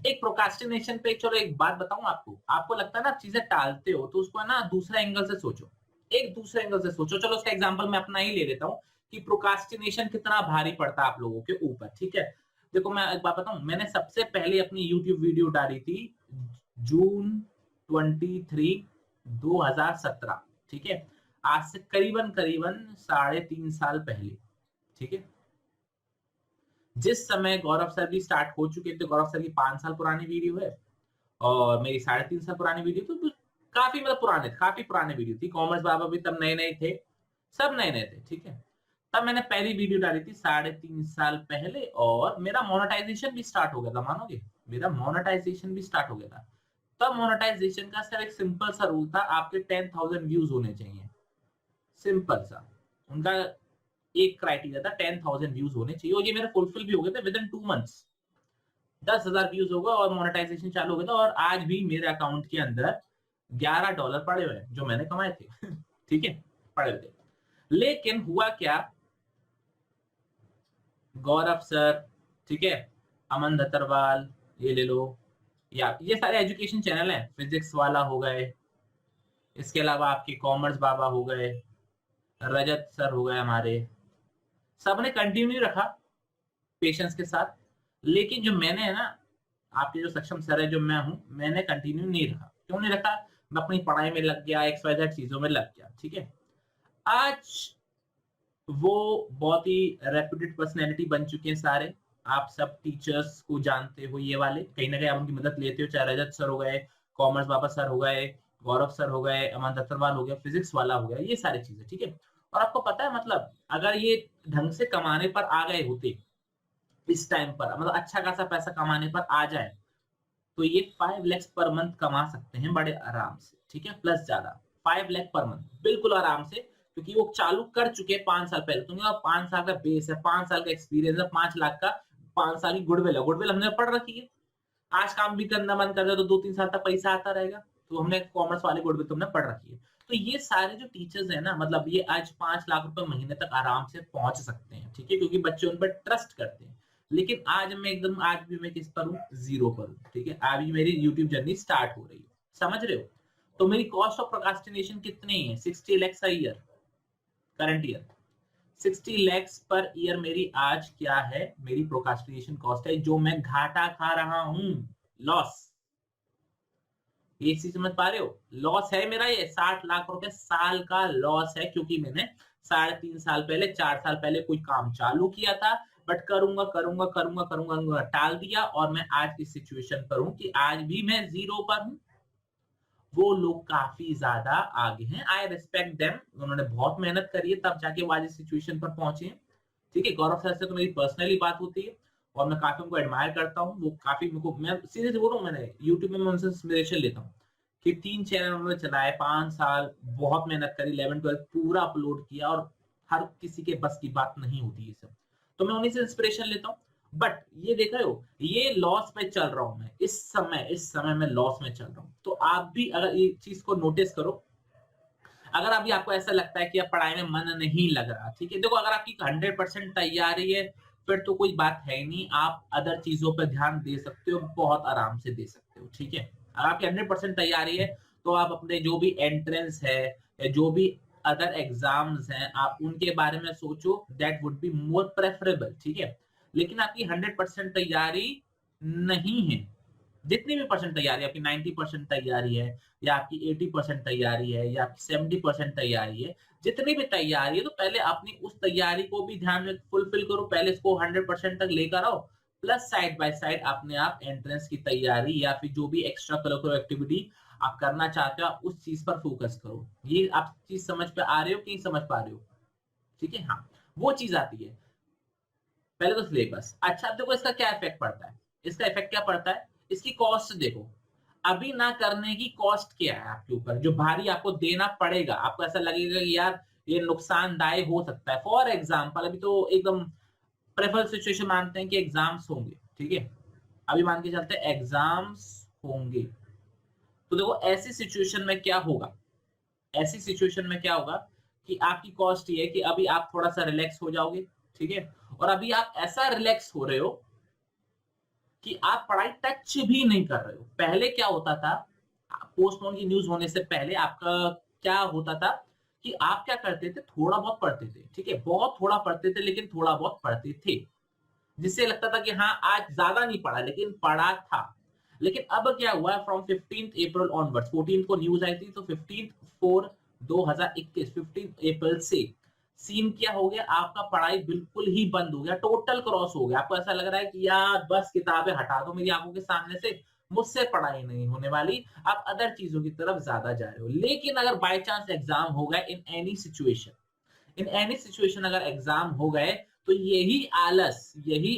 एक प्रोक्रास्टिनेशन पे चलो एक बात बताऊं आपको, आपको लगता है ना आप चीजें टालते हो तो उसको है ना दूसरा एंगल से सोचो, एक दूसरे एंगल से सोचो। चलो उसका एग्जांपल मैं अपना ही ले लेता हूँ कि प्रोक्रास्टिनेशन कितना भारी पड़ता है आप लोगों के ऊपर, ठीक है। देखो मैं एक बात बताऊं, मैंने सबसे पहले अपनी यूट्यूब वीडियो डाली थी जून 23 2017, ठीक है, आज से करीबन करीबन 3.5 साल पहले, ठीक है। जिस समय गौरव सर भी स्टार्ट हो चुके थे, गौरव सर की 5 साल पुरानी वीडियो है और मेरी 3.5 साल पुरानी वीडियो, तो काफी मतलब पुराने, काफी पुराने वीडियो थी। कॉमर्स बाबा भी तब नए नए थे, सब नए नए थे, ठीक है। तब मैंने पहली वीडियो डाली थी 3.5 साल पहले और मेरा मोनेटाइजेशन भी स्टार्ट हो गया था, मानोगे, मेरा मोनेटाइजेशन भी स्टार्ट हो गया था। तब मोनेटाइजेशन का सर एक सिंपल सा रूल था, आपके 10,000 व्यूज होने चाहिए, सिंपल सा उनका एक क्राइटेरिया था, 10,000 व्यूज होने चाहिए और ये मेरे फुलफिल भी हो गए थे विद इन 2 मंथ्स। 10,000 व्यूज होगा और मोनेटाइजेशन चालू हो गया था और आज भी मेरे अकाउंट के अंदर $11 पड़े हुए हैं जो मैंने कमाए थे ठीक है, पड़े हुए थे। लेकिन हुआ क्या, गौरव सर, ठीक है, अमन दत्तरवाल, ये ले लो, या ये सारे एजुकेशन चैनल हैं, फिजिक्स वाला हो गए, इसके अलावा आपके कॉमर्स बाबा हो गए, रजत सर हो गए हमारे, सबने कंटिन्यू रखा पेशेंस के साथ। लेकिन जो मैंने है ना, आपके जो सक्षम सर है, जो मैं हूं, मैंने कंटिन्यू नहीं रखा। क्यों नहीं रखा? मैं अपनी पढ़ाई में लग गया, XYZ चीजों में लग गया, ठीक है। आज वो बहुत ही रेप्यूटेड पर्सनैलिटी बन चुके हैं सारे, आप सब टीचर्स को जानते हो, ये वाले कहीं ना कहीं आप उनकी मदद लेते हो, चाहे रजत सर हो गए, कॉमर्स बाबा सर हो गए, गौरव सर हो गए, अमन दत्तरवाल हो गया, फिजिक्स वाला हो गया, ये सारी चीजें, ठीक है। और आपको पता है मतलब अगर ये ढंग से कमाने पर आ गए होते इस टाइम पर, मतलब अच्छा खासा पैसा कमाने पर आ जाए, तो ये 5 लाख पर मंथ कमा सकते हैं बड़े आराम से, ठीक है, प्लस ज्यादा 5 लाख पर मंथ बिल्कुल आराम से, क्योंकि वो चालू कर चुके हैं 5 साल पहले। तुम्हें 5 साल का बेस है, 5 साल का एक्सपीरियंस है, 5 लाख का 5 साल की गुडविल है, गुडविल हमने पढ़ रखी है। आज काम भी करना मन कर रहा है तो 2-3 साल तक पैसा आता रहेगा, तो हमने कॉमर्स वाले गुडविल तुमने पढ़ रखी है। तो ये सारे जो टीचर्स है ना, मतलब ये आज 5 लाख रुपए महीने तक आराम से पहुंच सकते हैं, ठीक है, क्योंकि बच्चे उन पर ट्रस्ट करते हैं। लेकिन आज मैं एकदम, आज भी मैं किस पर हूँ, जीरो पर हूँ, ठीक है। आज भी मेरी यूट्यूब जर्नी स्टार्ट हो रही है, समझ रहे हो। तो मेरी कॉस्ट ऑफ प्रोक्रास्टिनेशन कितनी है, 60 lakhs a year, current year 60 lakhs per year मेरी आज क्या है, मेरी प्रोक्रास्टिनेशन कॉस्ट है, जो मैं घाटा खा रहा हूं, लॉस। ये चीज समझ पा रहे हो, लॉस है मेरा, ये 60 लाख रुपए साल का लॉस है, क्योंकि मैंने 3.5 साल पहले, 4 साल पहले कोई काम चालू किया था, बट करूंगा करूंगा करूंगा करूंगा टाल दिया, और मैं आज इस सिचुएशन पर हूं कि आज भी मैं जीरो पर हूं। वो लोग काफी ज्यादा आगे हैं, आई रिस्पेक्ट देम, उन्होंने बहुत मेहनत करी है तब जाके वो आज इस सिचुएशन पर पहुंचे हैं, ठीक है। गौरव सर से तो मेरी पर्सनली बात होती है और मैं काफी उनको एडमायर करता हूँ, वो काफी मेरे को, मैं सीधे से बोल रहा हूँ, मैंने यूट्यूब में मैं उनसे इंस्पिरेशन लेता हूँ कि 3 चैनल उन्होंने चलाए, 5 साल बहुत मेहनत करी, 11-12 पूरा अपलोड किया, और हर किसी के बस की बात नहीं होती ये सब, तो मैं उन्हीं से इंस्पिरेशन लेता हूँ। बट ये देख रहे हो, ये लॉस में चल रहा हूं मैं इस समय मैं लॉस में चल रहा हूं। तो आप भी अगर ये चीज को नोटिस करो, अगर अभी आपको ऐसा लगता है कि अब पढ़ाई में मन नहीं लग रहा, ठीक है, देखो अगर आपकी 100% तैयारी है, फिर तो कोई बात है ही नहीं, आप अदर चीजों पर ध्यान दे सकते हो, बहुत आराम से दे सकते हो, ठीक है। अगर आपकी 100% तैयारी है तो आप अपने जो भी एंट्रेंस है या जो भी अदर एग्जाम्स हैं, आप उनके बारे में सोचो, that would be more preferable, ठीक है। लेकिन आपकी 100% तैयारी नहीं है, जितनी भी परसेंट तैयारी, आपकी 90% तैयारी है, या आपकी 80% तैयारी है, या आपकी 70% तैयारी है, जितनी भी तैयारी है, तो पहले अपनी उस तैयारी को भी ध्यान में फुलफिल करो, पहले इसको 100% तक लेकर आओ, प्लस साइड बाय साइड अपने आप एंट्रेंस की तैयारी या फिर जो भी एक्स्ट्रा करिकुलर एक्टिविटी आप करना चाहते हो, आप उस चीज पर फोकस करो। ये आप चीज समझ पे आ रहे हो कि नहीं समझ पा रहे हो, ठीक है। हाँ, वो चीज आती है, पहले तो सिलेबस। अच्छा, अब देखो इसका क्या इफेक्ट पड़ता है, इसका इफेक्ट क्या पड़ता है, इसकी कॉस्ट देखो, अभी ना करने की कॉस्ट क्या है आपके ऊपर, जो भारी आपको देना पड़ेगा, आपको ऐसा लगेगा कि यार ये नुकसानदायक हो सकता है। फॉर एग्जाम्पल, अभी तो एकदम प्रेफर सिचुएशन मानते हैं कि एग्जाम्स होंगे, ठीक है, अभी मान के चलते हैं एग्जाम्स होंगे, तो देखो ऐसी सिचुएशन में क्या होगा, ऐसी सिचुएशन में क्या होगा कि आपकी कॉस्ट ये है कि अभी आप थोड़ा सा रिलैक्स हो जाओगे, ठीक है, और अभी आप ऐसा रिलैक्स हो रहे हो कि आप पढ़ाई टच भी नहीं कर रहे हो। पहले क्या होता था, पोस्टपोन की न्यूज़ होने से पहले आपका क्या होता था कि आप क्या करते थे, थोड़ा बहुत पढ़ते थे, ठीक है? बहुत थोड़ा पढ़ते थे लेकिन थोड़ा बहुत पढ़ते थे। जिससे लगता था कि हाँ, आज ज़्यादा नहीं पढ़ा लेकिन पढ़ा था। लेकिन अब क्या हुआ है, फ्रॉम 15th अप्रैल ऑनवर्ड्स, 14 को न्यूज़ आई थी तो 15/4/2021 15 अप्रैल से सीन क्या हो गया, आपका पढ़ाई बिल्कुल ही बंद हो गया, टोटल क्रॉस हो गया। आपको ऐसा लग रहा है कि यार बस किताबें हटा दो मेरी आँखों के सामने से, मुझसे पढ़ाई नहीं होने वाली, आप अदर चीज़ों की तरफ ज़्यादा जा रहे हो। लेकिन अगर बाय चांस एग्ज़ाम हो गए इन एनी सिचुएशन अगर एग्ज़ाम हो गए, तो यही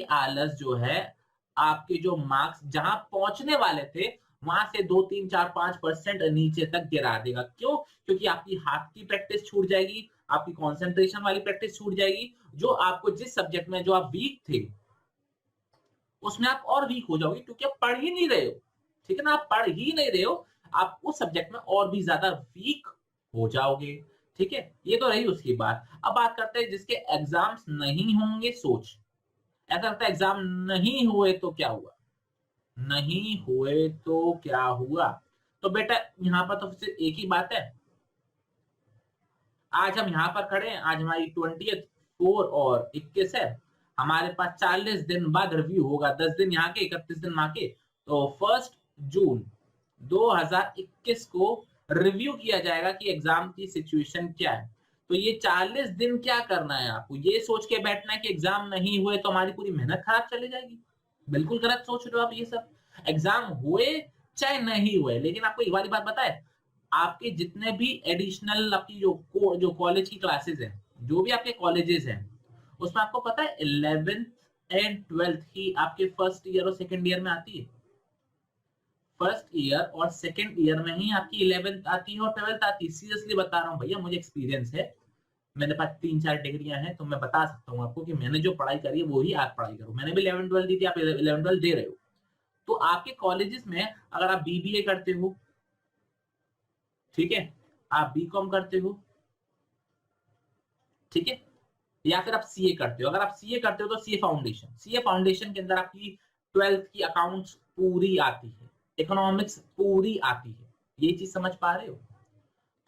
आलस जो है, आपके जो मार्क्स जहाँ पहुँचने वाले थे, वहाँ से 2, 3, 4, 5% नीचे तक गिरा देगा। क्यों? क्योंकि आपकी हाथ की प्रैक्टिस छूट जाएगी, आपकी कंसंट्रेशन वाली प्रैक्टिस छूट जाएगी, जो आपको जिस सब्जेक्ट में जो आप वीक थे, उसमें आप और वीक हो जाओगे क्योंकि आप पढ़ ही नहीं रहे हो। ठीक है ना? आप पढ़ ही नहीं रहे हो, आप उस सब्जेक्ट में और भी ज़्यादा वीक हो जाओगे। ठीक है? ये तो रही उसकी बात। अब बात करते हैं जिसके एग्ज़ाम्स नहीं होंगे सोच। ऐसा लगता है एग्ज़ाम नहीं हुए तो क्या हुआ? नहीं हुए तो क्या हुआ? तो बेटा यहाँ पर तो सिर्फ़ एक ही बात है, आज हम यहाँ पर खड़े हैं, आज हमारी 20th 4 और 21 है। हमारे पास 40 दिन बाद रिव्यू होगा, 10 दिन यहाँ के, 31 दिन वहाँ के। तो 1 जून 2021 को रिव्यू किया जाएगा कि एग्जाम की सिचुएशन क्या है। तो ये 40 दिन क्या करना है आपको? ये सोच के बैठना है कि एग्जाम नहीं हुए तो हमारी पूरी मेहनत खराब चली जाएगी। बिल्कुल गलत सोच रहे हो आप ये सब। एग्जाम हुए चाहे नहीं हुए, लेकिन आपको एक वाली बात बताए, आपके जितने भी एडिशनल आपकी जो कॉलेज की क्लासेस हैं, जो भी आपके कॉलेजेस हैं, उसमें आपको पता है 11th एंड 12th ही आपके फर्स्ट ईयर और सेकंड ईयर में आती है। फर्स्ट ईयर और सेकंड ईयर में ही आपकी 11th आती है और 12th आती है। सीरियसली बता रहा हूँ भैया, मुझे एक्सपीरियंस है। मेरे पास 3-4 डिग्रियां हैं, तो मैं बता सकता हूँ आपको कि मैंने जो पढ़ाई करी है वो ही आप पढ़ाई करो। मैंने भी 11th 12th दी थी, आप 11th 12th दे रहे हो। तो आपके कॉलेजेस में अगर आप बीबीए करते हो, ठीक है, आप बीकॉम करते हो, ठीक है, या फिर आप सीए करते हो। अगर आप सीए करते हो तो सीए फाउंडेशन के अंदर आपकी 12th की अकाउंट्स पूरी आती है, इकोनॉमिक्स पूरी आती है। ये चीज समझ पा रहे हो?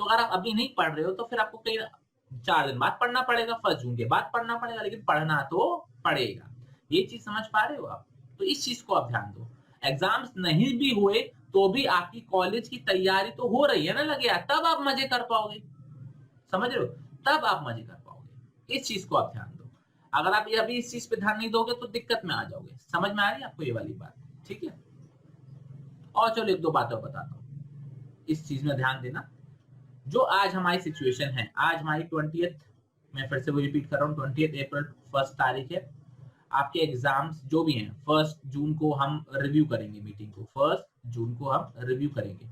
तो अगर आप अभी नहीं पढ़ रहे हो तो फिर आपको कहीं 4 दिन बाद पढ़ना पड़ेगा, 1 जून के बाद पढ़ना पड़ेगा, लेकिन पढ़ना तो पड़ेगा। ये चीज समझ पा रहे हो आप? तो इस चीज को आप ध्यान दो। एग्जाम्स नहीं भी हुए तो भी आपकी कॉलेज की तैयारी तो हो रही है ना, लगे यार, तब आप मजे कर पाओगे। समझ रहे हो? तब आप मजे कर पाओगे। इस चीज को आप ध्यान दो। अगर आप ये अभी इस चीज पे ध्यान नहीं दोगे तो दिक्कत में आ जाओगे। समझ में आ रही है आपको ये वाली बात? ठीक है। और चलो एक दो बातें बताता हूँ, इस चीज में ध्यान देना। जो आज हमारी सिचुएशन है, आज हमारी 20th, मैं फिर से वो रिपीट कर रहा हूँ, 20th अप्रैल 1 तारीख है। आपके एग्जाम्स जो भी हैं 1 जून को हम रिव्यू करेंगे, मीटिंग को 1 जून को हम रिव्यू करेंगे।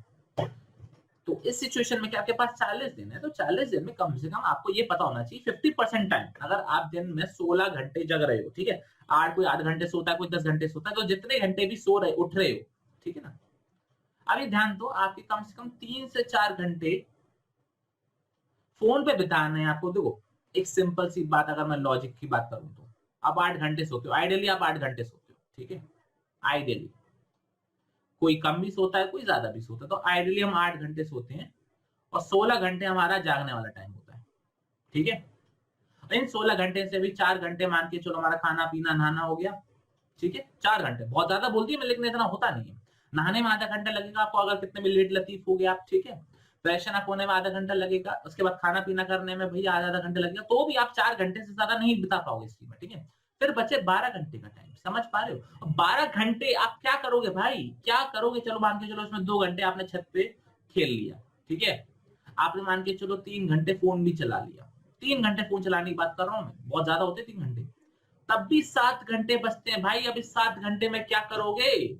तो इस सिचुएशन में क्या आपके पास 40 दिन है, तो 40 दिन में कम से कम आपको ये पता होना चाहिए 50% टाइम, अगर आप दिन में 16 घंटे जग रहे हो, ठीक है, 8 घंटे सोता है, कोई 10 घंटे सोता है, तो जितने घंटे भी सो रहे उठ रहे हो, ठीक है ना, अभी ध्यान दो, आपके कम से कम 3 से 4 घंटे फोन पे बिताना है आपको। देखो एक सिंपल सी बात, अगर मैं लॉजिक की बात करूं तो आप 8 घंटे सोते हो, आइडियली आप 8 घंटे सोते हो, ठीक है, आइडियली। कोई कम भी सोता है, कोई ज्यादा भी सोता है, तो आइडियली हम 8 घंटे सोते हैं और 16 घंटे हमारा जागने वाला टाइम होता है, ठीक है। इन 16 घंटे से भी 4 घंटे मान के चलो हमारा खाना पीना नहाना हो गया, ठीक है, 4 घंटे बहुत ज्यादा बोलती है मैं, लेकिन इतना होता नहीं है। नहाने में आधा घंटा लगेगा आपको, अगर कितने भी लेट लतीफ हो गए आप, ठीक है। फ्रेशन अप होने में आधा घंटा लगेगा, उसके बाद खाना पीना करने में भैया आधा घंटा लगेगा, तो भी आप 4 घंटे से ज्यादा नहीं बिता पाओगे इस चीज में, ठीक है। फिर बचे 12 घंटे का टाइम, समझ पा रहे हो? 12 घंटे आप क्या करोगे भाई, क्या करोगे? चलो मान के चलो इसमें 2 घंटे आपने छत पे खेल लिया, ठीक है, आपने मान के चलो 3 घंटे फोन भी चला लिया। 3 घंटे फोन चलाने की बात कर रहा हूं मैं, बहुत ज्यादा होते 3 घंटे, तब भी 7 घंटे बचते हैं भाई। अब इस 7 घंटे में क्या करोगे?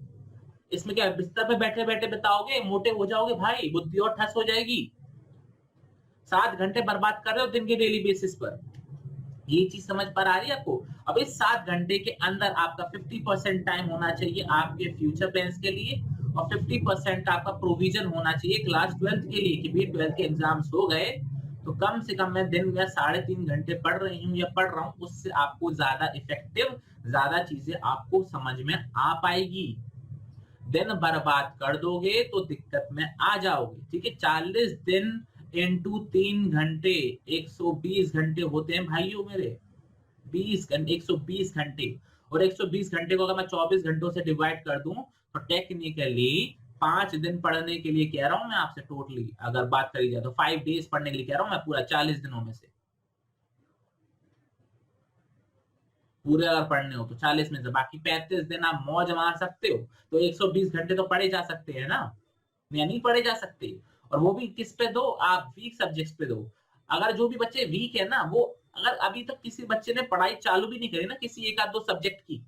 इसमें क्या बिस्तर पे बैठे बैठे बिताओगे? मोटे हो जाओगे भाई, बुद्धि और ठस हो जाएगी। 7 घंटे बर्बाद कर रहे हो दिन के डेली बेसिस पर, ये चीज समझ पर आ रही है आपको? अब इस 7 घंटे के अंदर आपका 50% टाइम होना चाहिए आपके फ्यूचर प्लान्स के लिए, और 50% आपका प्रोविजन होना चाहिए क्लास 12th के लिए, कि भी 12th के एग्जाम्स हो गए तो कम से कम मैं दिन में 3.5 घंटे पढ़ रही हूँ या पढ़ रहा हूँ, उससे आपको ज्यादा इफेक्टिव, ज्यादा चीजें आपको समझ में आ पाएगी। दिन बर्बाद कर दोगे तो दिक्कत में आ जाओगे। ठीक है, 40 दिन इंटू 3 घंटे 120 घंटे होते हैं भाइयों मेरे। 20 घंटे 120 घंटे, और 120 घंटे को अगर मैं 24 घंटों से डिवाइड कर दूं तो टेक्निकली 5 दिन पढ़ने के लिए कह रहा हूं मैं आपसे। टोटली अगर बात करी जाए तो 5 डेज पढ़ने के लिए कह रहा हूं मैं, पूरा 40 दिनों में से पूरे अगर पढ़ने हो तो 40 में से बाकी 35 दिन आप मौज मार सकते हो। तो 120 घंटे तो पढ़े जा सकते हैं ना, या नहीं पढ़े जा सकते। और वो भी किस पे दो, आप वीक सब्जेक्ट्स पे दो। अगर जो भी बच्चे वीक है ना, वो अगर अभी तक किसी बच्चे ने पढ़ाई चालू भी नहीं करी ना, किसी एक आध दो सब्जेक्ट की,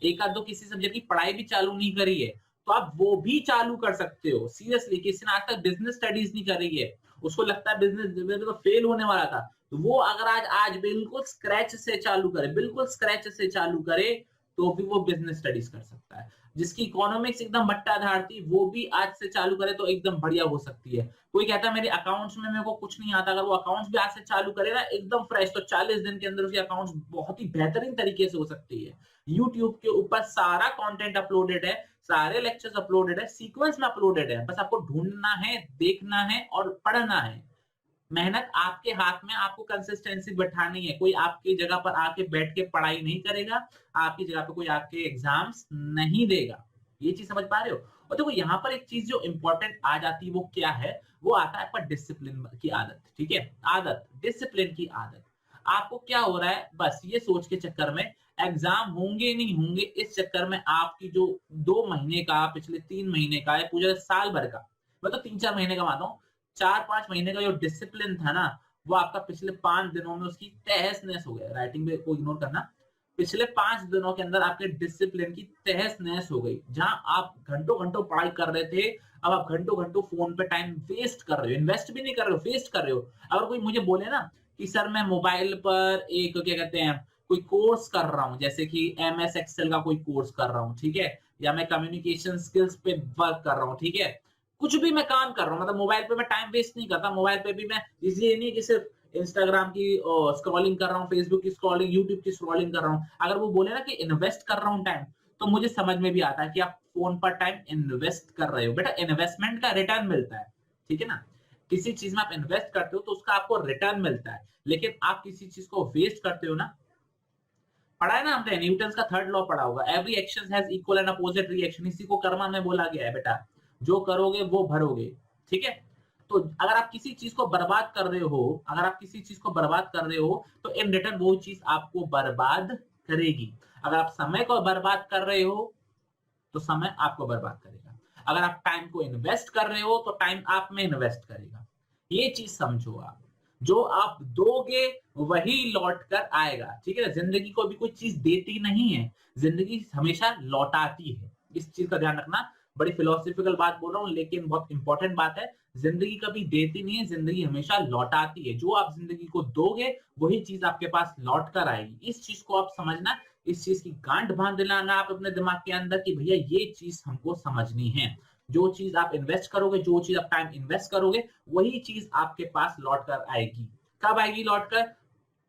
एक आध दो किसी सब्जेक्ट की पढ़ाई भी चालू नहीं करी है, तो आप वो भी चालू कर सकते हो। सीरियसली, किसी ने आज तक बिजनेस स्टडीज नहीं करी है, उसको लगता है बिजनेस तो फेल होने वाला था, तो वो अगर आज बिल्कुल स्क्रैच से चालू करे, बिल्कुल स्क्रैच से चालू करे, तो भी वो बिजनेस स्टडीज कर सकता है। जिसकी इकोनॉमिक्स एकदम बट्टाधार थी, वो भी आज से चालू करे तो एकदम बढ़िया हो सकती है। कोई कहता है मेरे अकाउंट्स में मेरे को कुछ नहीं आता, अगर वो अकाउंट्स भी आज से चालू करे ना एकदम फ्रेश, तो 40 दिन के अंदर उसकी अकाउंट्स बहुत ही बेहतरीन तरीके से हो सकती है। यूट्यूब के ऊपर सारा कंटेंट अपलोडेड है, सारे लेक्चर्स अपलोडेड है, सीक्वेंस में अपलोडेड है, बस आपको ढूंढना है, देखना है और पढ़ना है। मेहनत आपके हाथ में, आपको कंसिस्टेंसी बैठानी है। कोई आपकी जगह पर आके बैठ के पढ़ाई नहीं करेगा, आपकी जगह पे कोई आपके एग्जाम्स नहीं देगा। ये चीज समझ पा रहे हो? और देखो यहाँ पर एक चीज जो इंपॉर्टेंट आ जाती है, वो क्या है? वो आता है आपका डिसिप्लिन की आदत। ठीक है, आदत, डिसिप्लिन की आदत। आपको क्या हो रहा है, बस ये सोच के चक्कर में एग्जाम होंगे नहीं होंगे, इस चक्कर में आपकी जो 2 महीने का, पिछले 3 महीने का है, पूरे साल भर का, मैं तो 3-4 महीने का मानता हूँ, 4-5 महीने का जो डिसिप्लिन था ना, वो आपका पिछले 5 दिनों में उसकी तहस नहस हो गया। राइटिंग में को इग्नोर करना। पिछले 5 दिनों के अंदर आपके डिसिप्लिन की तहस नहस हो गई। जहां आप घंटों घंटों पढ़ाई कर रहे थे, अब आप घंटों घंटों फोन पे टाइम वेस्ट कर रहे हो। इन्वेस्ट भी नहीं कर रहे हो, वेस्ट कर रहे हो। अगर कोई मुझे बोले ना कि सर मैं मोबाइल पर एक क्या कहते हैं कोई कोर्स कर रहा हूं, जैसे कि MS एक्सेल का कोई कोर्स कर रहा हूं, ठीक है, या मैं कम्युनिकेशन स्किल्स पे वर्क कर रहा हूं, ठीक है, कुछ भी मैं काम कर रहा हूँ, मतलब मोबाइल पे मैं टाइम वेस्ट नहीं करता। मोबाइल पे भी मैं इसलिए नहीं कि सिर्फ इंस्टाग्राम की स्क्रॉलिंग कर रहा हूँ, फेसबुक की स्क्रॉलिंग, यूट्यूब की स्क्रॉलिंग कर रहा हूँ। अगर वो बोले ना कि इन्वेस्ट कर रहा हूँ टाइम, तो मुझे समझ में भी आता है कि आप फोन पर टाइम इन्वेस्ट कर रहे हो। बेटा, इन्वेस्टमेंट का रिटर्न मिलता है, ठीक है ना। किसी चीज में आप इन्वेस्ट करते हो तो उसका आपको रिटर्न मिलता है, लेकिन आप किसी चीज को वेस्ट करते हो ना। पढ़ा है ना हमने, न्यूटन का 3rd लॉ पढ़ा होगा, every action has equal and opposite reaction. इसी को कर्मा में बोला गया है बेटा, जो करोगे वो भरोगे। ठीक है, तो अगर आप किसी चीज को बर्बाद कर रहे हो, अगर आप किसी चीज को बर्बाद कर रहे हो, तो इन रिटर्न वो चीज आपको बर्बाद करेगी। अगर आप समय को बर्बाद कर रहे हो तो समय आपको बर्बाद करेगा। अगर आप टाइम को इन्वेस्ट कर रहे हो तो टाइम आप में इन्वेस्ट करेगा। ये चीज समझो आप, जो आप दोगे वही लौट कर आएगा। ठीक है, जिंदगी को भी कोई चीज देती नहीं है, जिंदगी हमेशा लौटाती है। इस चीज का ध्यान रखना। बड़ी फिलोसॉफिकल बात बोल रहा हूँ, लेकिन बहुत इंपॉर्टेंट बात है। जिंदगी कभी देती नहीं है, जिंदगी हमेशा लौटाती है। जो आप जिंदगी को दोगे वही चीज आपके पास लौट कर आएगी। इस चीज को आप समझना, इस चीज की गांठ बांध लेना आप अपने दिमाग के अंदर कि भैया ये चीज हमको समझनी है। जो चीज आप इन्वेस्ट करोगे, जो चीज आप टाइम इन्वेस्ट करोगे, वही चीज आपके पास लौट कर आएगी। कब आएगी लौट कर?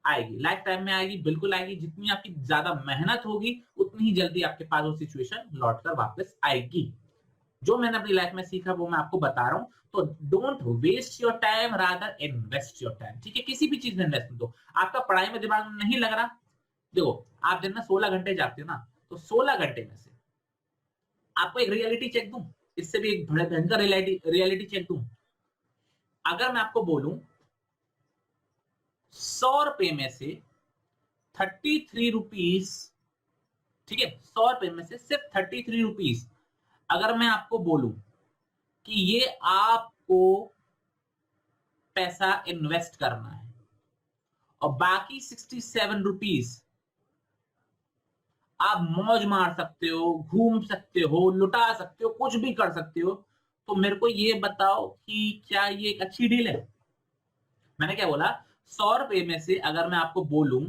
आएगी, लाइफ टाइम में आएगी, बिल्कुल आएगी। जितनी आपकी ज्यादा मेहनत होगी, उतनी ही जल्दी आपके पास वो सिचुएशन लौट कर वापस आएगी। जो मैंने अपनी लाइफ में सीखा वो मैं आपको बता रहा हूं। तो don't waste your time, rather invest your time. ठीक है, किसी भी चीज में इन्वेस्ट दो। आपका पढ़ाई में दिमाग नहीं लग रहा, देखो आप दिन में 16 घंटे जागते हो ना, तो 16 घंटे में से आपको एक रियलिटी चेक दूं, इससे भी एक भयंकर रियलिटी चेक दूं। अगर मैं आपको बोलूं 100 रुपए में से 33 रुपीज, ठीक है, 100 रुपए में से सिर्फ 33 रुपीज अगर मैं आपको बोलूं कि ये आपको पैसा इन्वेस्ट करना है, और बाकी 67 रुपीज आप मौज मार सकते हो, घूम सकते हो, लुटा सकते हो, कुछ भी कर सकते हो, तो मेरे को ये बताओ कि क्या ये एक अच्छी डील है? मैंने क्या बोला? 100 रुपए में से अगर मैं आपको बोलूं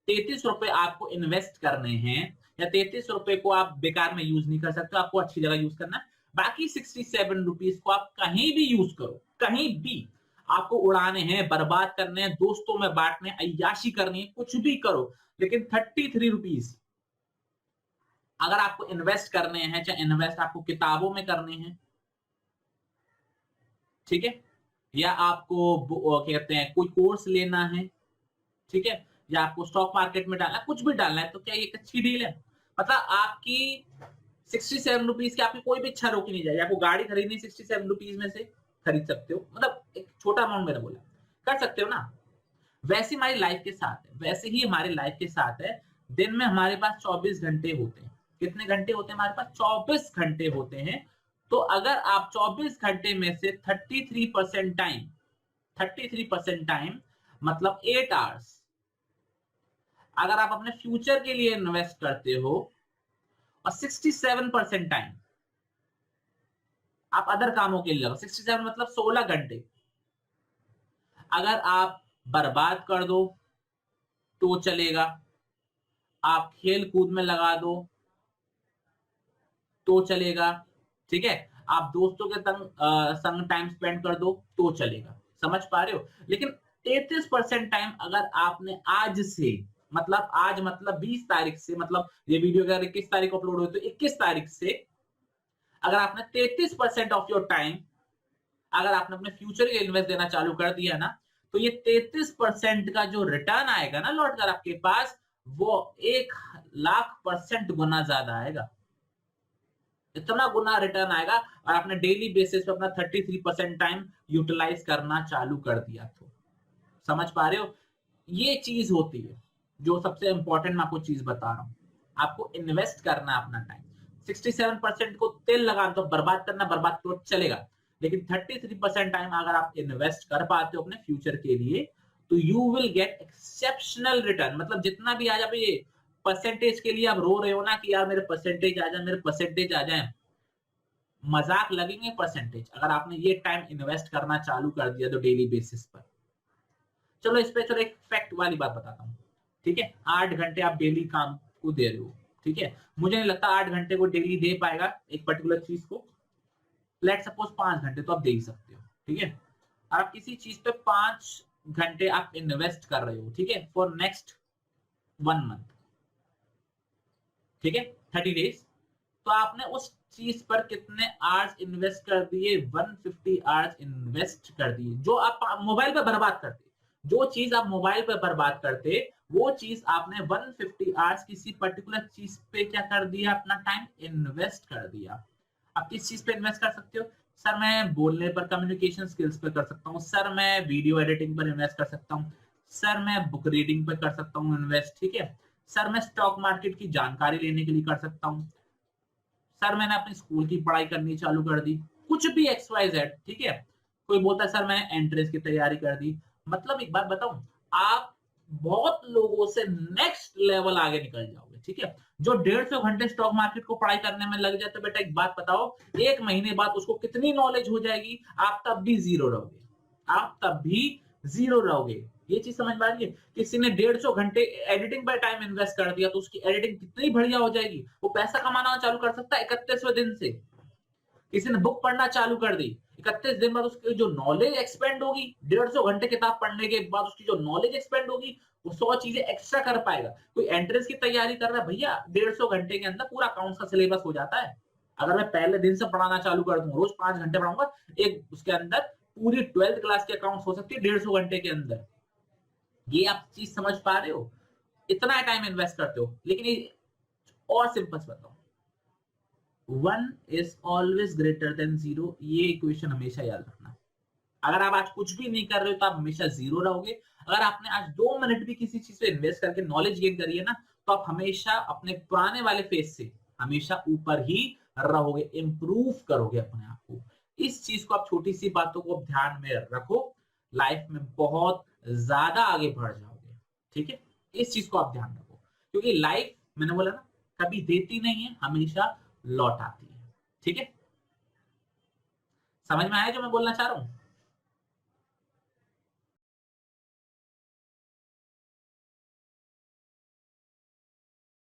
33 रुपए आपको इन्वेस्ट करने हैं, या 33 रुपए को आप बेकार में यूज नहीं कर सकते, आपको अच्छी जगह यूज करना है। बाकी 67 रुपीज को आप कहीं भी यूज करो, कहीं भी। आपको उड़ाने हैं, बर्बाद करने हैं, दोस्तों में बांटने, अय्याशी करनी है, कुछ भी करो, लेकिन 33 रुपीज अगर आपको इन्वेस्ट करने हैं, चाहे इन्वेस्ट आपको किताबों में करने हैं, ठीक है, या आपको क्या कहते हैं कोई कोर्स लेना है, ठीक है, या आपको स्टॉक मार्केट में डालना है, कुछ भी डालना है, तो क्या ये एक अच्छी डील है? मतलब आपकी 67 रुपीज की आपकी कोई भी इच्छा रोकी नहीं जाएगी। आपको गाड़ी खरीदनी 67 रुपीज में से खरीद सकते हो, मतलब एक छोटा अमाउंट मैंने बोला, कर सकते हो ना। वैसे हमारी लाइफ के साथ है, वैसे ही हमारी लाइफ के साथ है। दिन में हमारे पास 24 घंटे होते हैं। कितने घंटे होते हैं हमारे पास? 24 घंटे होते हैं। तो अगर आप 24 घंटे में से 33% टाइम मतलब 8 आवर्स अगर आप अपने फ्यूचर के लिए इन्वेस्ट करते हो, और 67% टाइम आप अदर कामों के लिए लगाओ, 67 मतलब 16 घंटे अगर आप बर्बाद कर दो तो चलेगा, आप खेल कूद में लगा दो तो चलेगा, ठीक है, आप दोस्तों के संग टाइम स्पेंड कर दो तो चलेगा। समझ पा रहे हो? लेकिन 33% टाइम अगर आपने आज से आज मतलब 20 तारीख से, मतलब ये वीडियो अगर 21 तारीख को अपलोड हो तो 21 तारीख से अगर आपने 33% ऑफ योर टाइम अगर आपने अपने फ्यूचर के इन्वेस्ट देना चालू कर दिया ना, तो ये 33% का जो रिटर्न आएगा ना लौट कर आपके पास, वो 1,00,000% गुना ज्यादा आएगा। इतना गुना रिटर्न आएगा, और आपने डेली बेसिस पे अपना 33% टाइम यूटिलाइज करना चालू कर दिया तो। समझ पा रहे हो? ये चीज होती है जो सबसे इंपॉर्टेंट मैं आपको चीज बता रहा हूं। आपको इन्वेस्ट करना अपना टाइम। 67% को तेल लगाना तो बर्बाद तो चलेगा, लेकिन 33% टाइम अगर आप इन्वेस्ट कर पाते हो अपने फ्यूचर के लिए, तो you will get exceptional return. मतलब जितना भी आज आप ये परसेंटेज के लिए आप रो रहे हो ना कि यार मेरे परसेंटेज आ जाए, मेरे परसेंटेज आ जाए, मजाक लगेंगे परसेंटेज अगर आपने ये टाइम इन्वेस्ट करना चालू कर दिया तो डेली बेसिस पर। चलो इस पे एक फैक्ट वाली बात बताता हूँ, ठीक है। 8 घंटे आप डेली काम को दे रहे हो, ठीक है। मुझे नहीं लगता 8 घंटे को डेली दे पाएगा एक पर्टिकुलर चीज को। लेट सपोज 5 घंटे तो आप दे ही सकते हो, ठीक है। आप किसी चीज पे 5 घंटे आप इन्वेस्ट कर रहे हो, ठीक है, फॉर नेक्स्ट 1 मंथ, ठीक है, 30 डेज। तो आपने उस चीज पर कितने आवर्स इन्वेस्ट कर दिए? 150 आवर्स इन्वेस्ट कर दिए, जो आप मोबाइल पे बर्बाद करते। जो चीज आप मोबाइल पे बर्बाद करते, वो चीज आपने 150 आवर्स किसी पर्टिकुलर चीज पे क्या कर दिया? अपना टाइम इन्वेस्ट कर दिया। आप किस चीज पे इन्वेस्ट कर सकते हो? सर मैं बोलने पर, कम्युनिकेशन स्किल्स पे कर सकता हूँ, सर मैं वीडियो एडिटिंग पर इन्वेस्ट कर सकता हूँ, सर मैं बुक रीडिंग पर कर सकता हूँ इन्वेस्ट, ठीक है, सर मैं स्टॉक मार्केट की जानकारी लेने के लिए कर सकता हूँ, सर मैंने अपनी स्कूल की पढ़ाई करनी चालू कर दी, कुछ भी XYZ, ठीक है। कोई बोलता है सर मैंने एंट्रेंस की तैयारी कर दी। मतलब एक बात बताऊं, आप बहुत लोगों से नेक्स्ट लेवल आगे निकल जाओगे, ठीक है। जो 150 घंटे स्टॉक मार्केट को पढ़ाई करने में लग जाए, तो बेटा एक बात बताओ, 1 महीने बाद उसको कितनी नॉलेज हो जाएगी? आप तब भी जीरो रहोगे, आप तब भी जीरो रहोगे। ये चीज समझ में आ रही है? किसी ने 150 घंटे एडिटिंग पर टाइम इन्वेस्ट कर दिया, तो उसकी एडिटिंग कितनी बढ़िया हो जाएगी, वो पैसा कमाना चालू कर सकता है 31वें दिन से। किसी ने बुक पढ़ना चालू कर दी, 31 दिन बाद उसकी जो नॉलेज एक्सपेंड होगी, 150 घंटे किताब पढ़ने के बाद उसकी जो नॉलेज एक्सपेंड होगी, वो 100 चीजें एक्स्ट्रा कर पाएगा। कोई एंट्रेंस की तैयारी कर रहा है भैया, 150 घंटे के अंदर पूरा अकाउंट्स का सिलेबस हो जाता है। अगर मैं पहले दिन से पढ़ाना चालू कर दूं, रोज 5 घंटे पढ़ाऊंगा, एक उसके अंदर पूरी 12th क्लास के अकाउंट्स हो सकती है 150 घंटे के अंदर। ये आप चीज समझ पा रहे हो? इतना टाइम इन्वेस्ट करते हो, लेकिन ये और सिंपल बताओ, 1 इज ऑलवेज ग्रेटर देन 0, ये इक्वेशन हमेशा याद रखना। अगर आप आज कुछ भी नहीं कर रहे हो तो आप हमेशा जीरो रहोगे। अगर आपने आज 2 मिनट भी किसी चीज पे इन्वेस्ट करके नॉलेज गेन करी है ना, तो आप हमेशा अपने पुराने वाले फेज से हमेशा ऊपर ही रहोगे, इंप्रूव करोगे अपने आप को। इस चीज को आप, छोटी सी बातों को ध्यान में रखो, लाइफ में बहुत ज्यादा आगे बढ़ जाओगे, ठीक है। इस चीज को आप ध्यान रखो, क्योंकि लाइफ मैंने बोला ना, कभी देती नहीं है, हमेशा लौट आती है, ठीक है। समझ में आया जो मैं बोलना चाह रहा हूं?